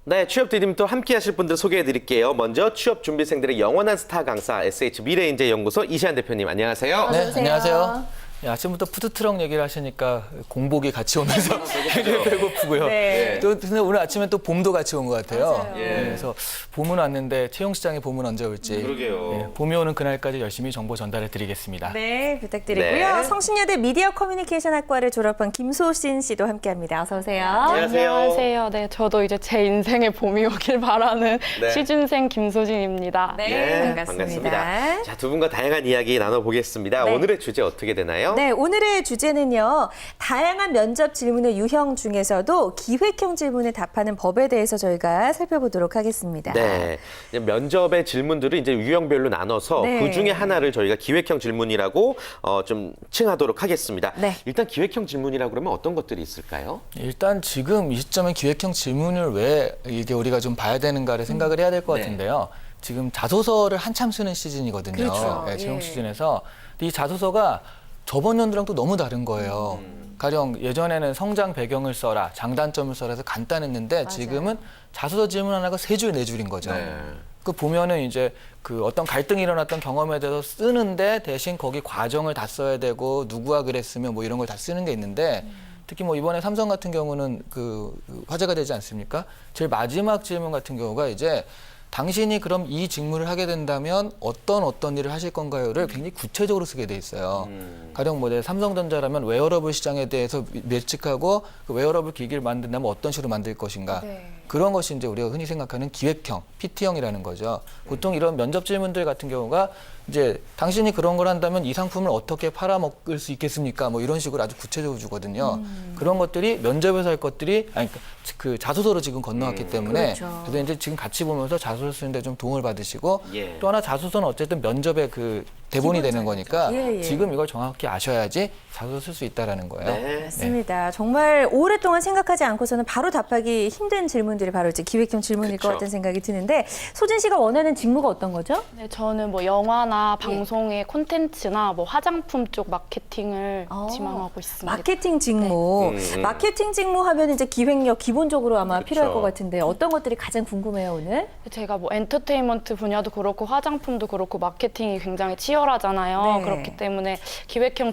네, 취업 디딤 또 함께 하실 분들 소개해 드릴게요. 먼저 취업 준비생들의 영원한 스타 강사 SH 미래인재연구소 이시안 대표님 안녕하세요. 네, 안녕하세요. 예, 아침부터 푸드트럭 얘기를 하시니까 공복이 같이 오면서 굉장히 배고프고요. 네. 또 근데 오늘 아침에 또 봄도 같이 온 것 같아요. 맞아요. 예, 그래서 봄은 왔는데 채용시장에 봄은 언제 올지. 그러게요. 예, 봄이 오는 그날까지 열심히 정보 전달해 드리겠습니다. 네, 부탁드리고요. 네. 성신여대 미디어 커뮤니케이션 학과를 졸업한 김소신 씨도 함께합니다. 어서 오세요. 안녕하세요. 안녕하세요. 네, 저도 이제 제 인생의 봄이 오길 바라는 네. 취준생 김소진입니다. 네, 반갑습니다. 자, 두 분과 다양한 이야기 나눠보겠습니다. 네. 오늘의 주제 어떻게 되나요? 네, 오늘의 주제는요. 다양한 면접 질문의 유형 중에서도 기획형 질문에 답하는 법에 대해서 저희가 살펴보도록 하겠습니다. 네, 이제 면접의 질문들을 이제 유형별로 나눠서 네. 그 중에 하나를 저희가 기획형 질문이라고 좀 칭하도록 하겠습니다. 네. 일단 기획형 질문이라고 그러면 어떤 것들이 있을까요? 일단 지금 이 시점에 기획형 질문을 왜 이게 우리가 좀 봐야 되는가를 생각을 해야 될 것 네. 같은데요. 지금 자소서를 한참 쓰는 시즌이거든요. 그렇죠. 네, 채용 예. 시즌에서. 근데 이 자소서가 저번 연도랑 또 너무 다른 거예요. 가령 예전에는 성장 배경을 써라, 장단점을 써라 해서 간단했는데 지금은 자소서 질문 하나가 3줄, 4줄인 거죠. 네. 그 보면은 이제 그 어떤 갈등이 일어났던 경험에 대해서 쓰는데 대신 거기 과정을 다 써야 되고 누구와 그랬으면 뭐 이런 걸 다 쓰는 게 있는데 특히 뭐 이번에 삼성 같은 경우는 그 화제가 되지 않습니까? 제일 마지막 질문 같은 경우가 이제 당신이 그럼 이 직무를 하게 된다면 어떤 일을 하실 건가요를 굉장히 구체적으로 쓰게 돼 있어요. 가령 뭐 삼성전자라면 웨어러블 시장에 대해서 예측하고 그 웨어러블 기기를 만든다면 어떤 식으로 만들 것인가. 네. 그런 것이 이제 우리가 흔히 생각하는 기획형, PT형이라는 거죠. 보통 이런 면접 질문들 같은 경우가 이제 당신이 그런 걸 한다면 이 상품을 어떻게 팔아먹을 수 있겠습니까? 뭐 이런 식으로 아주 구체적으로 주거든요. 그런 것들이 면접에서 할 것들이 아니 그 자소서로 지금 건너왔기 때문에 그렇죠. 그래서 이제 지금 같이 보면서 자소서 쓰는데 좀 도움을 받으시고 예. 또 하나 자소서는 어쨌든 면접의 그 대본이 되는 거니까 예, 예. 지금 이걸 정확히 아셔야지 자소서 쓸 수 있다라는 거예요. 네. 맞습니다. 정말 오랫동안 생각하지 않고서는 바로 답하기 힘든 질문들이 바로 이제 기획형 질문일 그쵸. 것 같은 생각이 드는데 소진 씨가 원하는 직무가 어떤 거죠? 네, 저는 뭐 영화나 방송의 콘텐츠나 뭐 화장품 쪽 마케팅을 지망하고 있습니다. 마케팅 직무. 마케팅 직무 하면 이제 기획력 기본적으로 아마 그쵸. 필요할 것 같은데 어떤 것들이 가장 궁금해요, 오늘? 제가 뭐 엔터테인먼트 분야도 그렇고 화장품도 그렇고 마케팅이 굉장히 치열하잖아요. 네. 그렇기 때문에 기획형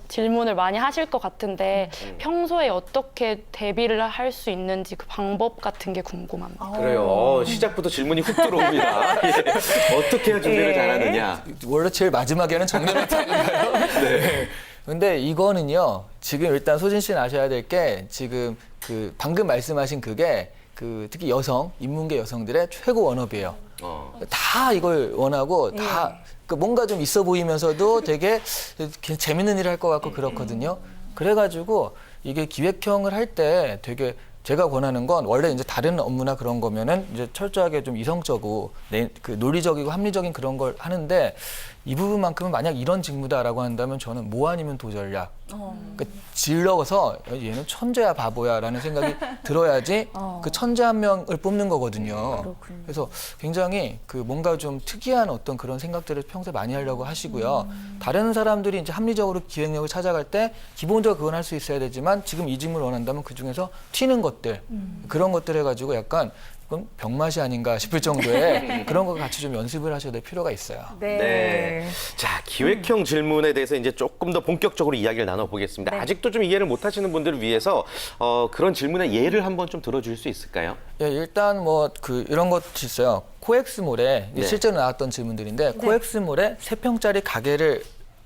질문을 많이 하실 것 같은데 평소에 어떻게 대비를 할 수 있는지 그 방법 같은 게 궁금합니다. 그래요. 시작부터 질문이 훅 들어옵니다. 예. 어떻게 해야 준비를 예. 잘하느냐. 원래 제일 마지막에는 정리를 타는가요? 네. 근데 이거는요, 지금 일단 소진 씨는 아셔야 될 게 지금 그 방금 말씀하신 그게 그 특히 인문계 여성들의 최고 원업이에요. 다 이걸 원하고 다 그 뭔가 좀 있어 보이면서도 되게 재밌는 일을 할 것 같고 그렇거든요. 그래가지고 이게 기획형을 할 때 되게 제가 권하는 건 원래 이제 다른 업무나 그런 거면은 이제 철저하게 좀 이성적이고 그 논리적이고 합리적인 그런 걸 하는데 이 부분만큼은 만약 이런 직무다라고 한다면 저는 뭐 아니면 도전략. 그러니까 질러서 얘는 천재야 바보야라는 생각이 들어야지 그 천재 한 명을 뽑는 거거든요. 그렇군요. 그래서 굉장히 그 뭔가 좀 특이한 어떤 그런 생각들을 평소에 많이 하려고 하시고요. 다른 사람들이 이제 합리적으로 기획력을 찾아갈 때 기본적으로 그건 할 수 있어야 되지만 지금 이 직무를 원한다면 그 중에서 튀는 것들 그런 것들 해가지고 약간 그건 병맛이 아닌가 싶을 정도의 그런 거 같이 좀 연습을 하셔야 될 필요가 있어요. 네. 자, 기획형 질문에 대해서 이제 조금 더 본격적으로 이야기를 나눠보겠습니다. 네. 아직도 좀 이해를 못 하시는 분들을 위해서 그런 질문의 예를 한번 좀 들어줄 수 있을까요? 예, 일단 뭐 그 이런 것이 있어요. 코엑스몰에 이게 네. 실제로 나왔던 질문들인데 코엑스몰에 3평짜리 가게를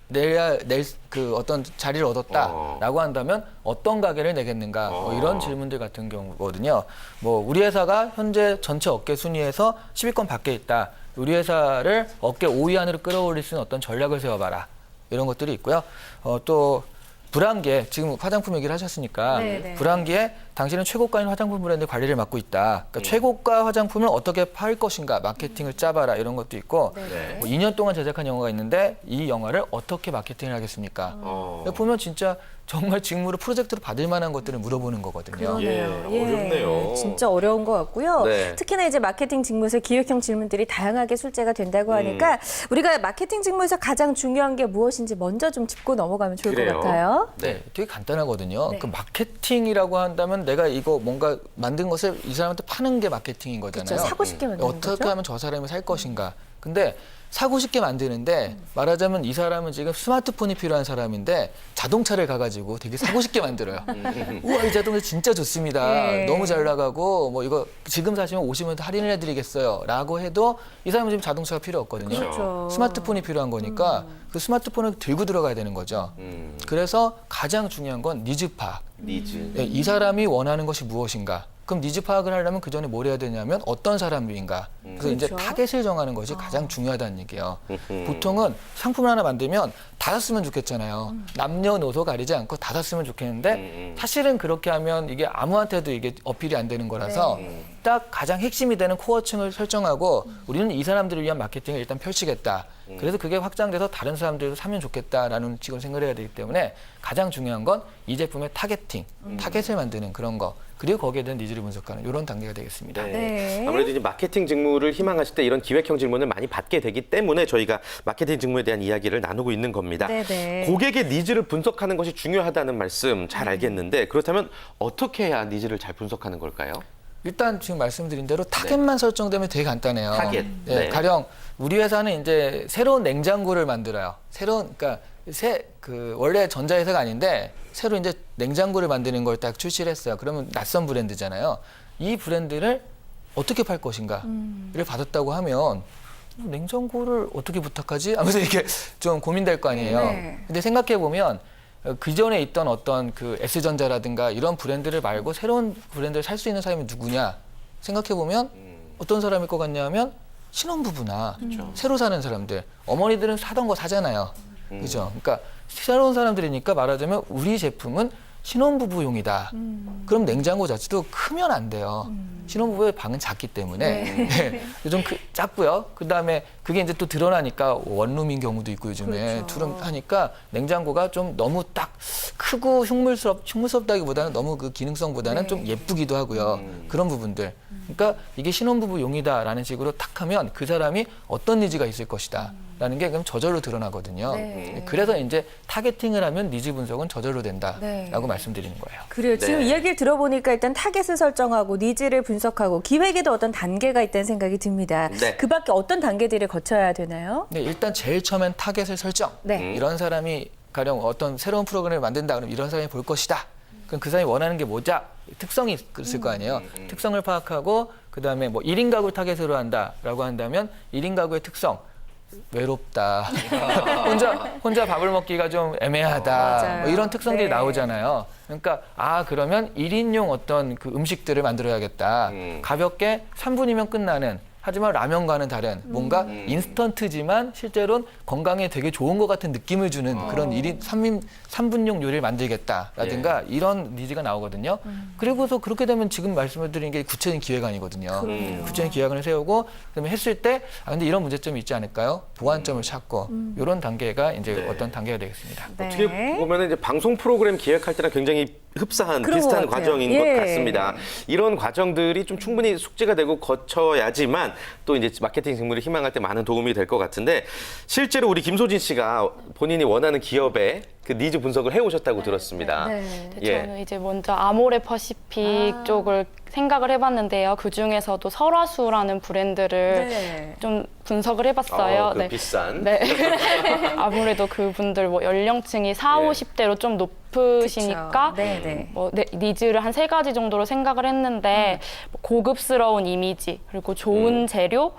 낼 그 어떤 자리를 얻었다라고 한다면 어떤 가게를 내겠는가 뭐 이런 질문들 같은 경우거든요. 뭐 우리 회사가 현재 전체 업계 순위에서 10위권 밖에 있다. 우리 회사를 업계 5위 안으로 끌어올릴 수 있는 어떤 전략을 세워봐라. 이런 것들이 있고요. 또 불황기에 지금 화장품 얘기를 하셨으니까 네네. 불황기에 당신은 최고가인 화장품 브랜드 관리를 맡고 있다. 그러니까 최고가 화장품을 어떻게 팔 것인가 마케팅을 짜봐라 이런 것도 있고 네. 뭐 2년 동안 제작한 영화가 있는데 이 영화를 어떻게 마케팅을 하겠습니까? 보면 진짜 정말 직무로 프로젝트로 받을 만한 것들을 물어보는 거거든요. 그러네요. 예, 어렵네요. 진짜 어려운 것 같고요. 네. 특히나 이제 마케팅 직무에서 기획형 질문들이 다양하게 출제가 된다고 하니까 우리가 마케팅 직무에서 가장 중요한 게 무엇인지 먼저 좀 짚고 넘어가면 좋을 그래요. 것 같아요. 네, 되게 간단하거든요. 네. 그 마케팅이라고 한다면 내가 이거 뭔가 만든 것을 이 사람한테 파는 게 마케팅인 거잖아요. 그렇죠. 사고 싶게 만드는 어떻게 거죠. 하면 저 사람이 살 것인가. 근데 사고 싶게 만드는데 말하자면 이 사람은 지금 스마트폰이 필요한 사람인데 자동차를 가가지고 되게 사고 싶게 만들어요. 우와, 이 자동차 진짜 좋습니다. 네. 너무 잘 나가고 뭐 이거 지금 사시면 50% 할인을 해드리겠어요. 라고 해도 이 사람은 지금 자동차가 필요 없거든요. 그렇죠. 스마트폰이 필요한 거니까 그 스마트폰을 들고 들어가야 되는 거죠. 그래서 가장 중요한 건 니즈 파악. 니즈. 네, 이 사람이 원하는 것이 무엇인가? 그럼 니즈 파악을 하려면 그 전에 뭘 해야 되냐면 어떤 사람인가? 그래서 이제 그렇죠. 타겟을 정하는 것이 가장 중요하다는 얘기예요. 보통은 상품을 하나 만들면 다 샀으면 좋겠잖아요. 남녀노소 가리지 않고 다 샀으면 좋겠는데 사실은 그렇게 하면 이게 아무한테도 이게 어필이 안 되는 거라서 딱 가장 핵심이 되는 코어층을 설정하고 우리는 이 사람들을 위한 마케팅을 일단 펼치겠다. 그래서 그게 확장돼서 다른 사람들도 사면 좋겠다라는 식으로 생각을 해야 되기 때문에 가장 중요한 건 이 제품의 타겟팅, 타겟을 만드는 그런 거. 그리고 거기에 대한 니즈를 분석하는 이런 단계가 되겠습니다. 네. 아무래도 이제 마케팅 직무를 희망하실 때 이런 기획형 질문을 많이 받게 되기 때문에 저희가 마케팅 직무에 대한 이야기를 나누고 있는 겁니다. 네네. 고객의 니즈를 분석하는 것이 중요하다는 말씀 잘 알겠는데 그렇다면 어떻게 해야 니즈를 잘 분석하는 걸까요? 일단 지금 말씀드린 대로 타겟만 설정되면 되게 간단해요. 타겟. 네, 네. 가령 우리 회사는 이제 새로운 냉장고를 만들어요. 그러니까 원래 전자회사가 아닌데 새로 이제 냉장고를 만드는 걸 딱 출시를 했어요. 그러면 낯선 브랜드잖아요. 이 브랜드를 어떻게 팔 것인가를 받았다고 하면 냉장고를 어떻게 부탁하지? 하면서 이게 좀 고민될 거 아니에요. 네. 근데 생각해 보면 그 전에 있던 어떤 그 S전자라든가 이런 브랜드를 말고 새로운 브랜드를 살 수 있는 사람이 누구냐 생각해 보면 어떤 사람일 것 같냐 하면 신혼부부나 새로 사는 사람들, 어머니들은 사던 거 사잖아요. 그죠? 그러니까 새로운 사람들이니까 말하자면 우리 제품은 신혼부부용이다. 그럼 냉장고 자체도 크면 안 돼요. 신혼부부의 방은 작기 때문에 네. 좀 작고요. 그다음에 그게 이제 또 드러나니까 원룸인 경우도 있고 요즘에 그렇죠. 투룸 하니까 냉장고가 좀 너무 딱 크고 흉물스럽다기보다는 너무 그 기능성보다는 네. 좀 예쁘기도 하고요. 그런 부분들. 그러니까 이게 신혼부부용이다라는 식으로 탁 하면 그 사람이 어떤 니즈가 있을 것이다. 라는 게 그럼 저절로 드러나거든요. 네. 그래서 이제 타겟팅을 하면 니즈 분석은 저절로 된다라고 네. 말씀드리는 거예요. 그래요. 지금 네. 이야기를 들어보니까 일단 타겟을 설정하고 니즈를 분석하고 기획에도 어떤 단계가 있다는 생각이 듭니다. 네. 그 밖에 어떤 단계들을 거쳐야 되나요? 네, 일단 제일 처음엔 타겟을 설정. 네. 이런 사람이 가령 어떤 새로운 프로그램을 만든다 그러면 이런 사람이 볼 것이다. 그럼 그 사람이 원하는 게 뭐냐? 특성이 있을 거 아니에요. 특성을 파악하고 그다음에 뭐 1인 가구 타겟으로 한다라고 한다면 1인 가구의 특성. 외롭다. 혼자 밥을 먹기가 좀 애매하다. 맞아요. 뭐 이런 특성들이 네. 나오잖아요. 그러니까 그러면 1인용 어떤 그 음식들을 만들어야겠다. 가볍게 3분이면 끝나는 하지만 라면과는 다른 뭔가 인스턴트지만 실제로는 건강에 되게 좋은 것 같은 느낌을 주는 그런 1인 3분용 요리를 만들겠다라든가 이런 니즈가 나오거든요. 그리고서 그렇게 되면 지금 말씀드린 게 구체적인 기획안이거든요. 구체적인 기획안을 세우고 그다음에 했을 때 근데 이런 문제점이 있지 않을까요? 보완점을 찾고 이런 단계가 이제 어떤 단계가 되겠습니다. 네. 어떻게 보면 이제 방송 프로그램 기획할 때랑 굉장히 흡사한 그런 비슷한 것 같아요. 과정인 예. 것 같습니다. 이런 과정들이 좀 충분히 숙지가 되고 거쳐야지만 또 이제 마케팅 직무를 희망할 때 많은 도움이 될 것 같은데 실제로 우리 김소진 씨가 본인이 원하는 기업의 그 니즈 분석을 해오셨다고 들었습니다. 네. 저는 이제 먼저 아모레 퍼시픽 쪽을 생각을 해봤는데요. 그 중에서도 설화수라는 브랜드를 네. 좀 분석을 해봤어요. 그 비싼. 네. 아무래도 그분들 뭐 연령층이 40, 50대로 좀 높으시니까 그쵸. 네네. 니즈를 한 3가지 정도로 생각을 했는데 뭐 고급스러운 이미지 그리고 좋은 재료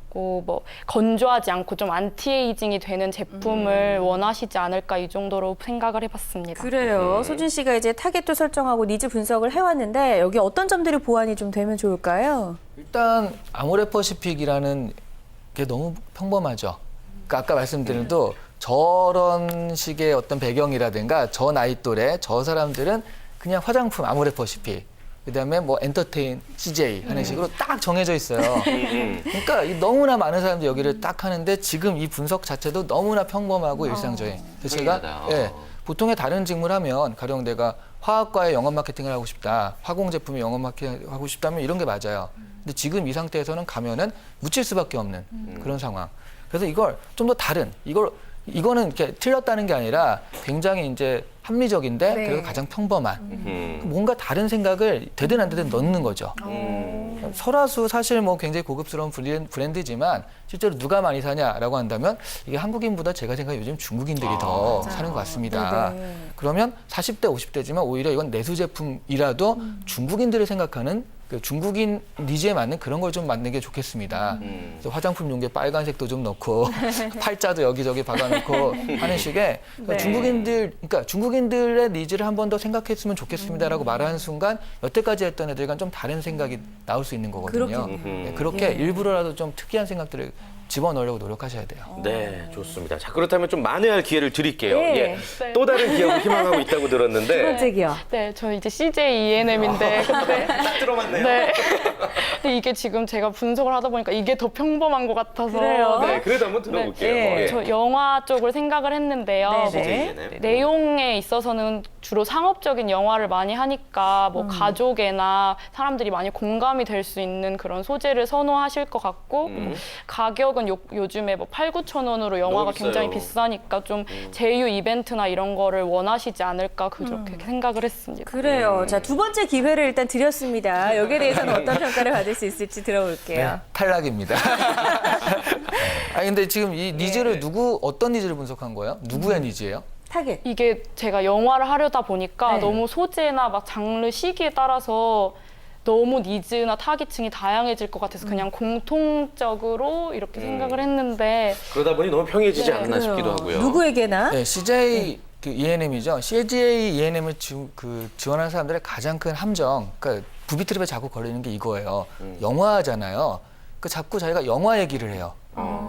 그리고 뭐 건조하지 않고 좀 안티에이징이 되는 제품을 원하시지 않을까 이 정도로 생각을 해봤습니다. 그래요. 소진 씨가 이제 타겟도 설정하고 니즈 분석을 해왔는데 여기 어떤 점들이 보완이 좀 되면 좋을까요? 일단 아모레퍼시픽이라는 게 너무 평범하죠. 그러니까 아까 말씀드린 대로 저런 식의 어떤 배경이라든가 저 나이 또래 저 사람들은 그냥 화장품 아모레퍼시픽 그다음에 뭐 엔터테인 CJ 하는 식으로 딱 정해져 있어요. 그러니까 너무나 많은 사람들이 여기를 딱 하는데 지금 이 분석 자체도 너무나 평범하고 일상적인. 그래서 제가 평이하다. 보통의 다른 직무를 하면 가령 내가 화학과의 영업 마케팅을 하고 싶다. 화공 제품의 영업 마케팅을 하고 싶다면 이런 게 맞아요. 근데 지금 이 상태에서는 가면은 묻힐 수밖에 없는 그런 상황. 그래서 이걸 좀 더 다른 이거는 이렇게 틀렸다는 게 아니라 굉장히 이제 합리적인데 네. 그래도 가장 평범한 뭔가 다른 생각을 되든 안 되든 넣는 거죠. 설화수 사실 뭐 굉장히 고급스러운 브랜드지만 실제로 누가 많이 사냐라고 한다면 이게 한국인보다 제가 생각에 요즘 중국인들이 더 사는 것 같습니다. 네네. 그러면 40대, 50대지만 오히려 이건 내수 제품이라도 중국인들을 생각하는 그 중국인 니즈에 맞는 그런 걸 좀 만든 게 좋겠습니다. 그래서 화장품 용기에 빨간색도 좀 넣고 팔자도 여기저기 박아놓고 하는 식의 그러니까 네. 그러니까 중국인들의 니즈를 한 번 더 생각했으면 좋겠습니다라고 말하는 순간 여태까지 했던 애들과는 좀 다른 생각이 나올 수 있는 거거든요. 그렇군요. 네, 그렇게 일부러라도 좀 특이한 생각들을 집어넣으려고 노력하셔야 돼요. 네, 좋습니다. 자, 그렇다면 좀 만회할 기회를 드릴게요. 네. 예, 네. 또 다른 기업을 희망하고 있다고 두 들었는데 번째 기업. 네, 저 이제 CJ ENM인데 근데 딱 들어맞네요. 네. 근데 이게 지금 제가 분석을 하다 보니까 이게 더 평범한 것 같아서 그래요? 네, 그래도 한번 들어볼게요. 네. 예. 저 영화 쪽을 생각을 했는데요. 네네. CJNM. 내용에 있어서는 주로 상업적인 영화를 많이 하니까 뭐 가족애나 사람들이 많이 공감이 될 수 있는 그런 소재를 선호하실 것 같고 가격은 요즘에 뭐 8, 9천 원으로 영화가 너무 굉장히 비싸요. 비싸니까 좀 제휴 이벤트나 이런 거를 원하시지 않을까 그렇게 생각을 했습니다. 그래요. 자, 두 번째 기회를 일단 드렸습니다. 여기에 대해서는 어떤 평가를 받을 수 있을지 들어볼게요. 탈락입니다. 아 근데 지금 이 니즈를 어떤 니즈를 분석한 거예요? 누구의 니즈예요? 타겟. 이게 제가 영화를 하려다 보니까 네. 너무 소재나 막 장르 시기에 따라서 너무 니즈나 타깃층이 다양해질 것 같아서 그냥 공통적으로 이렇게 생각을 했는데 그러다 보니 너무 평이해지지 네, 않나 싶기도 하고요. 누구에게나? 네, CJ 그 ENM이죠. CJ ENM을 지원하는 사람들의 가장 큰 함정, 그러니까 부비트랩에 자꾸 걸리는 게 이거예요. 영화잖아요. 그 자꾸 자기가 영화 얘기를 해요.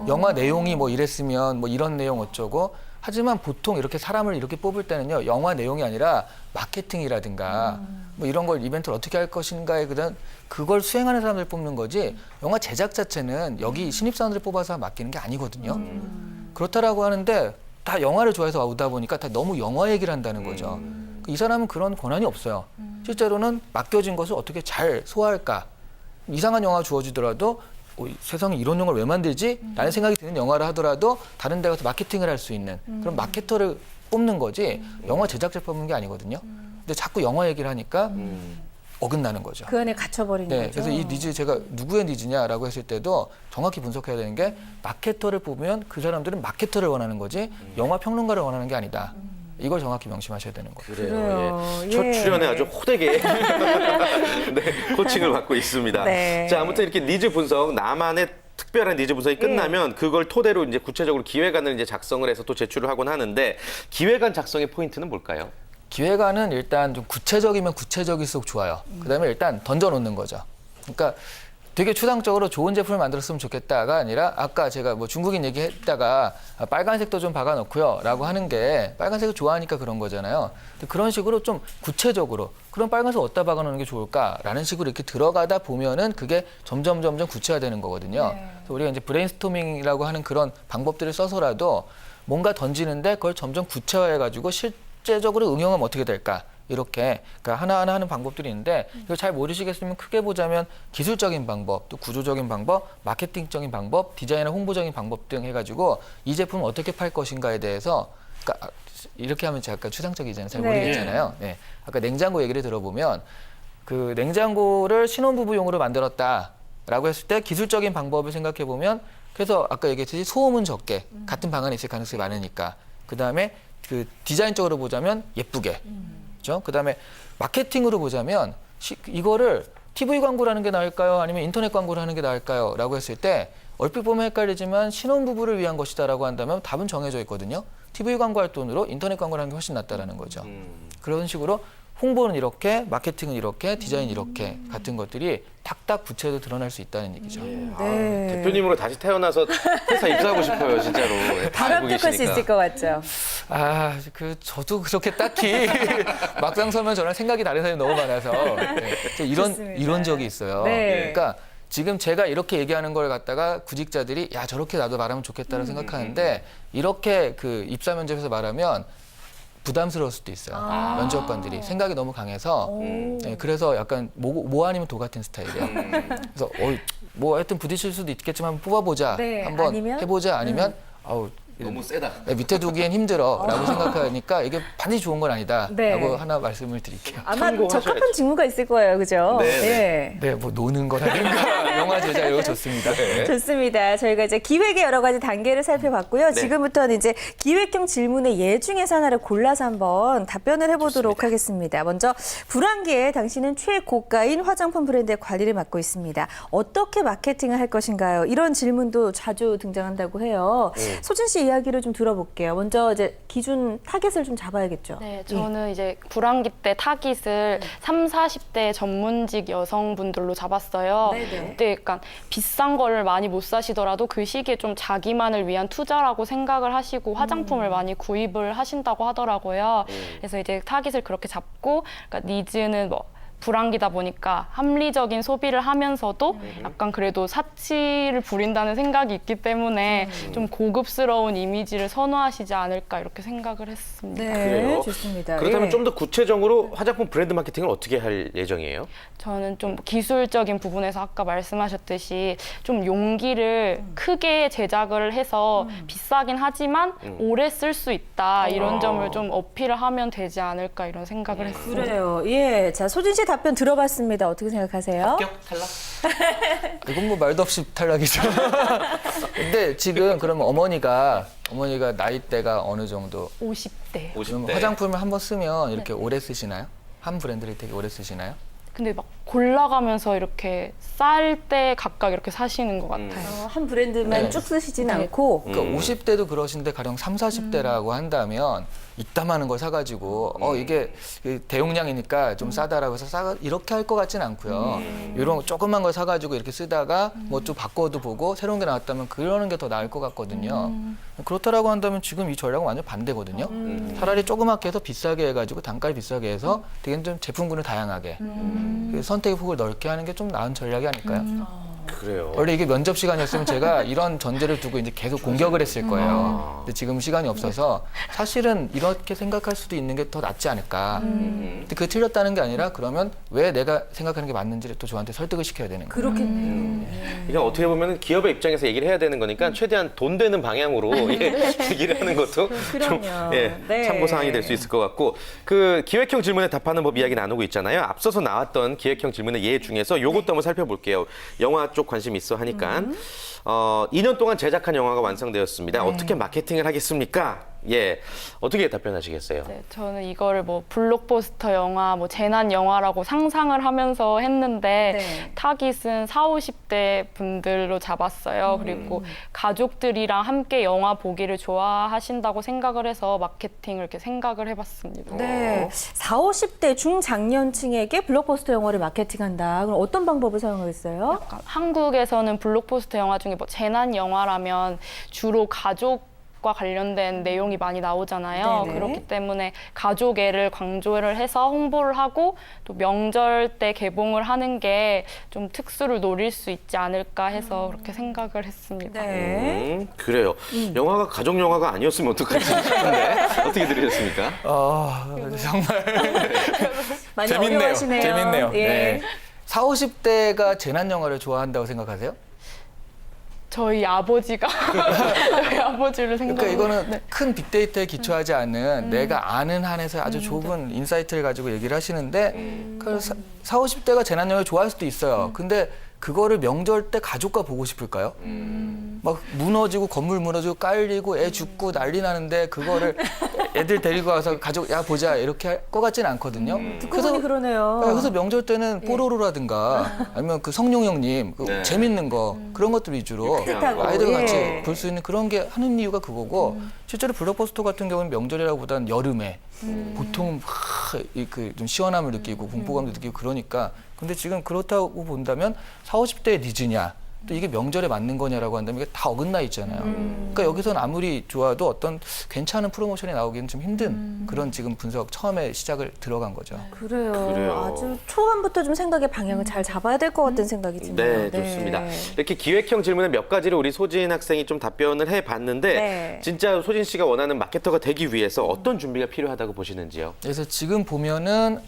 영화 내용이 뭐 이랬으면 뭐 이런 내용 어쩌고. 하지만 보통 이렇게 사람을 이렇게 뽑을 때는요, 영화 내용이 아니라 마케팅이라든가 뭐 이런 걸 이벤트를 어떻게 할 것인가에 그걸 수행하는 사람들 뽑는 거지, 영화 제작 자체는 여기 신입사원들을 뽑아서 맡기는 게 아니거든요. 그렇다라고 하는데 다 영화를 좋아해서 오다 보니까 다 너무 영화 얘기를 한다는 거죠. 이 사람은 그런 권한이 없어요. 실제로는 맡겨진 것을 어떻게 잘 소화할까. 이상한 영화 주어지더라도 세상에 이런 영화를 왜 만들지? 라는 생각이 드는 영화를 하더라도 다른 데 가서 마케팅을 할 수 있는 그런 마케터를 뽑는 거지 영화 제작자 뽑는 게 아니거든요. 근데 자꾸 영화 얘기를 하니까 어긋나는 거죠. 그 안에 갇혀버린 네, 거죠. 그래서 이 니즈 제가 누구의 니즈냐라고 했을 때도 정확히 분석해야 되는 게 마케터를 뽑으면 그 사람들은 마케터를 원하는 거지 영화 평론가를 원하는 게 아니다. 이걸 정확히 명심하셔야 되는 거예요. 그래요. 예. 예. 첫 출연에 아주 호되게 네, 코칭을 받고 있습니다. 네. 자, 아무튼 이렇게 니즈 분석, 나만의 특별한 니즈 분석이 끝나면 그걸 토대로 이제 구체적으로 기획안을 이제 작성을 해서 또 제출을 하곤 하는데 기획안 작성의 포인트는 뭘까요? 기획안은 일단 좀 구체적이면 구체적일수록 좋아요. 그다음에 일단 던져놓는 거죠. 그러니까 되게 추상적으로 좋은 제품을 만들었으면 좋겠다가 아니라 아까 제가 뭐 중국인 얘기했다가 빨간색도 좀 박아놓고요 라고 하는 게 빨간색을 좋아하니까 그런 거잖아요. 근데 그런 식으로 좀 구체적으로 그럼 빨간색 어디다 박아놓는 게 좋을까라는 식으로 이렇게 들어가다 보면은 그게 점점 구체화되는 거거든요. 그래서 우리가 이제 브레인스토밍이라고 하는 그런 방법들을 써서라도 뭔가 던지는데 그걸 점점 구체화해가지고 실제적으로 응용하면 어떻게 될까? 이렇게 그러니까 하나하나 하는 방법들이 있는데 이걸 잘 모르시겠으면 크게 보자면 기술적인 방법, 또 구조적인 방법, 마케팅적인 방법, 디자인이나 홍보적인 방법 등 해가지고 이 제품을 어떻게 팔 것인가에 대해서 그러니까 이렇게 하면 제가 아까 추상적이잖아요. 잘 네. 모르겠잖아요. 네. 아까 냉장고 얘기를 들어보면 그 냉장고를 신혼부부용으로 만들었다라고 했을 때 기술적인 방법을 생각해 보면 그래서 아까 얘기했듯이 소음은 적게 같은 방 안에 있을 가능성이 많으니까 그 다음에 그 디자인적으로 보자면 예쁘게 그렇죠? 그다음에 마케팅으로 보자면 이거를 TV 광고를 게 나을까요? 아니면 인터넷 광고를 하는 게 나을까요? 라고 했을 때 얼핏 보면 헷갈리지만 신혼부부를 위한 것이다라고 한다면 답은 정해져 있거든요. TV 광고할 돈으로 인터넷 광고를 하는 게 훨씬 낫다라는 거죠. 그런 식으로 홍보는 이렇게, 마케팅은 이렇게, 디자인 이렇게 같은 것들이 딱딱 구체적으로 드러날 수 있다는 얘기죠. 네. 대표님으로 다시 태어나서 회사 입사하고 싶어요, 진짜로. 다 알고 바람직할 수 계시니까. 있을 것 같죠. 저도 그렇게 딱히 막상 서면 저랑 생각이 다른 사람이 너무 많아서 네, 좋습니다. 이런 적이 있어요. 네. 그러니까 지금 제가 이렇게 얘기하는 걸 갖다가 구직자들이 야 저렇게 나도 말하면 좋겠다고 생각하는데 이렇게 그 입사 면접에서 말하면 부담스러울 수도 있어요. 면접관들이 생각이 너무 강해서 네, 그래서 약간 뭐 아니면 도 같은 스타일이에요. 그래서 뭐 하여튼 부딪힐 수도 있겠지만 한번 뽑아보자, 네, 한번 아니면? 해보자 아니면 너무 세다. 밑에 두기엔 힘들어라고 생각하니까 이게 반드시 좋은 건 아니다라고 네. 하나 말씀을 드릴게요. 아마 참고하셔야죠. 적합한 직무가 있을 거예요, 그죠? 네, 예. 네, 뭐 노는 거라든가 영화 제작 이거 좋습니다. 네. 좋습니다. 저희가 이제 기획의 여러 가지 단계를 살펴봤고요. 지금부터는 이제 기획형 질문의 예 중에서 하나를 골라서 한번 답변을 해보도록 하겠습니다. 먼저 불황기에 당신은 최고가인 화장품 브랜드의 관리를 맡고 있습니다. 어떻게 마케팅을 할 것인가요? 이런 질문도 자주 등장한다고 해요. 소진 씨 이야기를 좀 들어볼게요. 먼저 이제 기준 타겟을 좀 잡아야겠죠. 네, 저는 이제 불황기 때 타깃을 3, 40대 전문직 여성분들로 잡았어요. 네네. 그때 약간 비싼 거를 많이 못 사시더라도 그 시기에 좀 자기만을 위한 투자라고 생각을 하시고 화장품을 많이 구입을 하신다고 하더라고요. 그래서 이제 타깃을 그렇게 잡고, 그러니까 니즈는 뭐 불황기다 보니까 합리적인 소비를 하면서도 약간 그래도 사치를 부린다는 생각이 있기 때문에 좀 고급스러운 이미지를 선호하시지 않을까 이렇게 생각을 했습니다. 네, 그래요? 좋습니다. 그렇다면 예. 좀 더 구체적으로 화장품 브랜드 마케팅을 어떻게 할 예정이에요? 저는 좀 기술적인 부분에서 아까 말씀하셨듯이 좀 용기를 크게 제작을 해서 비싸긴 하지만 오래 쓸 수 있다 이런 점을 좀 어필을 하면 되지 않을까 이런 생각을 했습니다. 그래요. 예. 자, 소진 씨 답변 들어봤습니다. 어떻게 생각하세요? 탈락? 이건 뭐 말도 없이 탈락이죠. 근데 지금 그러면 어머니가 나이대가 어느 정도? 50대. 50대. 화장품을 한번 쓰면 이렇게 오래 쓰시나요? 한 브랜드를 되게 오래 쓰시나요? 근데 막 골라가면서 이렇게 쌀 때 각각 이렇게 사시는 것 같아요. 한 브랜드만 네. 쭉 쓰시지는 않고. 그러니까 50대도 그러신데 가령 30, 40대라고 한다면 이따만한 걸 사가지고 이게 그 대용량이니까 좀 싸다라고 해서 이렇게 할 것 같진 않고요. 이런 조그만 걸 사가지고 이렇게 쓰다가 뭐 좀 바꿔도 보고 새로운 게 나왔다면 그러는 게 더 나을 것 같거든요. 그렇다라고 한다면 지금 이 전략은 완전 반대거든요. 차라리 조그맣게 해서 비싸게 해가지고 단가를 비싸게 해서 되게 좀 제품군을 다양하게 그 선택의 폭을 넓게 하는 게 좀 나은 전략이 아닐까요? 그래요. 원래 이게 면접 시간이었으면 제가 이런 전제를 두고 이제 계속 공격을 했을 거예요. 근데 지금 시간이 없어서 사실은 이렇게 생각할 수도 있는 게 더 낫지 않을까. 근데 그게 틀렸다는 게 아니라 그러면 왜 내가 생각하는 게 맞는지를 또 저한테 설득을 시켜야 되는 거예요. 그렇겠네요. 그러니까 어떻게 보면 기업의 입장에서 얘기를 해야 되는 거니까 최대한 돈 되는 방향으로 얘기를 하는 것도 좀 그럼요. 네. 참고 사항이 될 수 있을 것 같고 그 기획형 질문에 답하는 법 이야기 나누고 있잖아요. 앞서서 나왔던 기획형 질문의 예 중에서 요것도 한번 살펴볼게요. 영화 쪽 관심 있어 하니까 2년 동안 제작한 영화가 완성되었습니다. 어떻게 마케팅을 하겠습니까? 예, 어떻게 답변하시겠어요? 네, 저는 이거를 뭐 블록버스터 영화, 뭐 재난 영화라고 상상을 하면서 했는데 네. 타깃은 40, 50대 분들로 잡았어요. 그리고 가족들이랑 함께 영화 보기를 좋아하신다고 생각을 해서 마케팅을 이렇게 생각을 해봤습니다. 네. 40, 50대 중장년층에게 블록버스터 영화를 마케팅한다. 그럼 어떤 방법을 사용하겠어요? 약간 한국에서는 블록버스터 영화 중에 뭐 재난 영화라면 주로 가족과 관련된 내용이 많이 나오잖아요. 네네. 그렇기 때문에 가족애를 강조를 해서 홍보를 하고 또 명절 때 개봉을 하는 게 좀 특수를 노릴 수 있지 않을까 해서 그렇게 생각을 했습니다. 네. 그래요. 영화가 가족 영화가 아니었으면 어떡하지 싶은데 어떻게 들으셨습니까? 정말 많이 재밌네요. 어려워하시네요. 재밌네요. 예. 네. 40, 50대가 재난 영화를 좋아한다고 생각하세요? 저희 아버지가 저희 아버지를 그러니까 생각을 이거는 큰 빅데이터에 기초하지 않은 내가 아는 한에서 아주 좁은 인사이트를 가지고 얘기를 하시는데 그 40, 50대가 재난 영화를 좋아할 수도 있어요. 근데 그거를 명절 때 가족과 보고 싶을까요? 막 무너지고 건물 무너지고 깔리고 애 죽고 난리 나는데 그거를 애들 데리고 와서 가족 야 보자 이렇게 할 것 같지는 않거든요. 듣고 보니 그러네요. 그래서 명절 때는 뽀로로라든가 아니면 그 성룡 형님 그 네. 재밌는 거 그런 것들 위주로 유쾌하고, 아이들 같이 예. 볼 수 있는 그런 게 하는 이유가 그거고 실제로 블록버스터 같은 경우는 명절이라기보다는 여름에 보통 좀 시원함을 느끼고 공포감도 느끼고 그러니까 근데 지금 그렇다고 본다면 40, 50대의 니즈냐 또 이게 명절에 맞는 거냐라고 한다면 이게 다 어긋나 있잖아요. 그러니까 여기서는 아무리 좋아도 어떤 괜찮은 프로모션이 나오기는 좀 힘든 그런 지금 분석 처음에 시작을 들어간 거죠. 그래요. 그래요. 아주 초반부터 좀 생각의 방향을 잘 잡아야 될 것 같은 생각이 드네요. 네, 좋습니다. 이렇게 기획형 질문에 몇 가지를 우리 소진 학생이 좀 답변을 해봤는데 네. 진짜 소진 씨가 원하는 마케터가 되기 위해서 어떤 준비가 필요하다고 보시는지요? 그래서 지금 보면은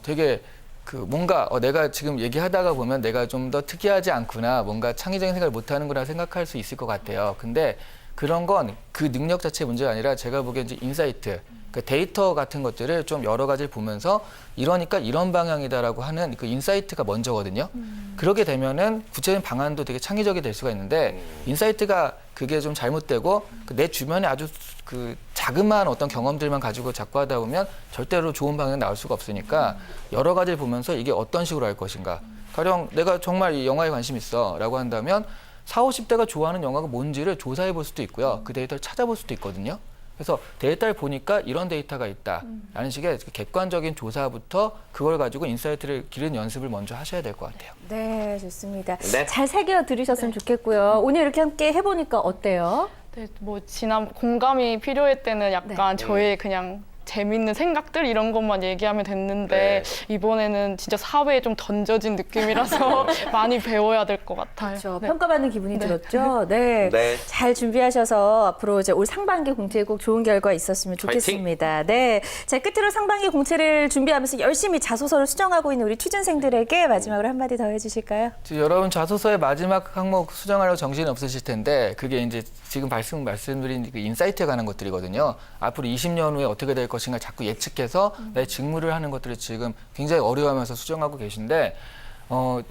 되게 그 뭔가 내가 지금 얘기하다가 보면 내가 좀 더 특이하지 않구나 뭔가 창의적인 생각을 못하는구나 생각할 수 있을 것 같아요. 근데 그런 건 그 능력 자체의 문제가 아니라 제가 보기엔 이제 인사이트, 그 데이터 같은 것들을 좀 여러 가지를 보면서 이러니까 이런 방향이다라고 하는 그 인사이트가 먼저거든요. 그렇게 되면은 구체적인 방안도 되게 창의적이 될 수가 있는데 인사이트가 그게 좀 잘못되고 내 주변에 아주 그 자그마한 어떤 경험들만 가지고 자꾸 하다 보면 절대로 좋은 방향이 나올 수가 없으니까 여러 가지를 보면서 이게 어떤 식으로 할 것인가. 가령 내가 정말 이 영화에 관심 있어라고 한다면 40, 50대가 좋아하는 영화가 뭔지를 조사해 볼 수도 있고요. 그 데이터를 찾아볼 수도 있거든요. 그래서 데이터를 보니까 이런 데이터가 있다라는 식의 객관적인 조사부터 그걸 가지고 인사이트를 기르는 연습을 먼저 하셔야 될 것 같아요. 네, 좋습니다. 네. 잘 새겨 들으셨으면 좋겠고요. 오늘 이렇게 함께 해보니까 어때요? 네, 뭐 지난 공감이 필요할 때는 약간 네. 저의 그냥 재밌는 생각들 이런 것만 얘기하면 됐는데 이번에는 진짜 사회에 좀 던져진 느낌이라서 많이 배워야 될 것 같아요. 그렇죠. 네. 평가받는 기분이 들었죠. 네. 네. 잘 준비하셔서 앞으로 이제 올 상반기 공채 꼭 좋은 결과 있었으면 좋겠습니다. 네. 자, 끝으로 상반기 공채를 준비하면서 열심히 자소서를 수정하고 있는 우리 취준생들에게 마지막으로 한마디 더 해주실까요? 여러분 자소서의 마지막 항목 수정하려고 정신이 없으실 텐데 그게 이제 지금 말씀드린 그 인사이트에 관한 것들이거든요. 앞으로 20년 후에 어떻게 될 것인가 자꾸 예측해서 내 직무를 하는 것들을 지금 굉장히 어려워하면서 수정하고 계신데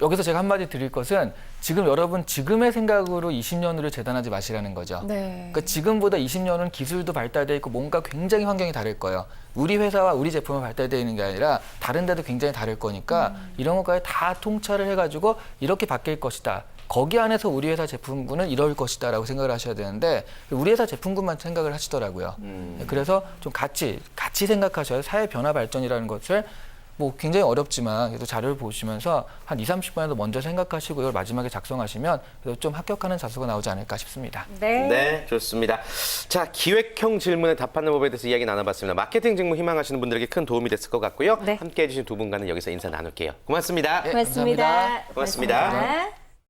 여기서 제가 한마디 드릴 것은 지금 여러분 지금의 생각으로 20년 후를 재단하지 마시라는 거죠. 네. 그러니까 지금보다 20년은 기술도 발달돼 있고 뭔가 굉장히 환경이 다를 거예요. 우리 회사와 우리 제품만 발달되어 있는 게 아니라 다른 데도 굉장히 다를 거니까 이런 것까지 다 통찰을 해가지고 이렇게 바뀔 것이다. 거기 안에서 우리 회사 제품군은 이럴 것이다라고 생각을 하셔야 되는데 우리 회사 제품군만 생각을 하시더라고요. 그래서 좀 같이 생각하셔야 사회 변화 발전이라는 것을 뭐 굉장히 어렵지만 그래도 자료를 보시면서 한 20-30분에도 먼저 생각하시고 이걸 마지막에 작성하시면 그래도 좀 합격하는 자소가 나오지 않을까 싶습니다. 네. 네, 좋습니다. 자, 기획형 질문에 답하는 법에 대해서 이야기 나눠봤습니다. 마케팅 직무 희망하시는 분들에게 큰 도움이 됐을 것 같고요. 네. 함께해 주신 두 분과는 여기서 인사 나눌게요. 고맙습니다. 네, 고맙습니다. 감사합니다. 고맙습니다. 고맙습니다.